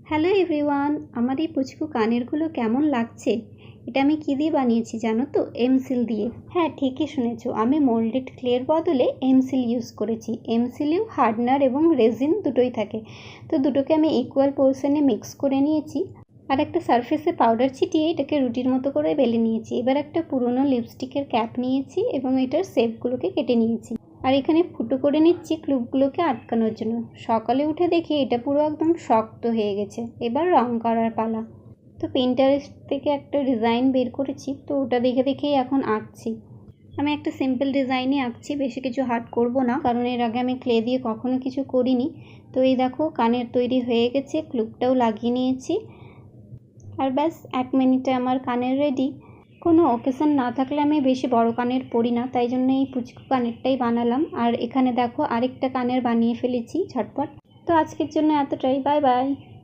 Hello everyone, আমার এই পুচকু কানেরগুলো কেমন লাগছে? এটা আমি কী দিয়ে বানিয়েছি জানো তো? এমসিল দিয়ে। হ্যাঁ, ঠিকই শুনেছো, আমি মোল্ডেড ক্লের বদলে এমসিল ইউজ করেছি। এমসিলেও হার্ডনার এবং রেজিন দুটোই থাকে, তো দুটোকে আমি ইকুয়াল পোর্শনে মিক্স করে নিয়েছি। আর একটা সারফেসে পাউডার ছিটিয়ে এটাকে রুটির মতো করে বেলে নিয়েছি। এবার একটা পুরনো লিপস্টিকের ক্যাপ নিয়েছি এবং এটার শেপগুলোকে কেটে নিয়েছি। আর এখানে ফুটো করে নিচ্ছি ক্লিপগুলোকে আটকানোর জন্য। সকালে উঠে দেখি এটা পুরো একদম শক্ত হয়ে গেছে। এবার রং করার পালা। তো পিন্টারেস্ট থেকে একটা ডিজাইন বের করেছি, তো ওটা দেখে দেখেই এখন আঁকছি। আমি একটা সিম্পল ডিজাইনই আঁকছি, বেশি কিছু হার্ড করব না, কারণ এর আগে আমি ক্লে দিয়ে কখনো কিছু করিনি। তো এই দেখো কানের তৈরি হয়ে গেছে, ক্লিপটাও লাগিয়ে নিয়েছি। আর ব্যাস 1 মিনিটে আমার কানের রেডি। কোনো অকেশন না থাকলে আমি বেশি বড় কানের পরি না, তাই জন্য এই পুচকু কানেরটাই বানালাম। আর এখানে দেখো আরেকটা কানের বানিয়ে ফেলেছি ঝটপট। তো আজকের জন্য এতটাই, বাই বাই।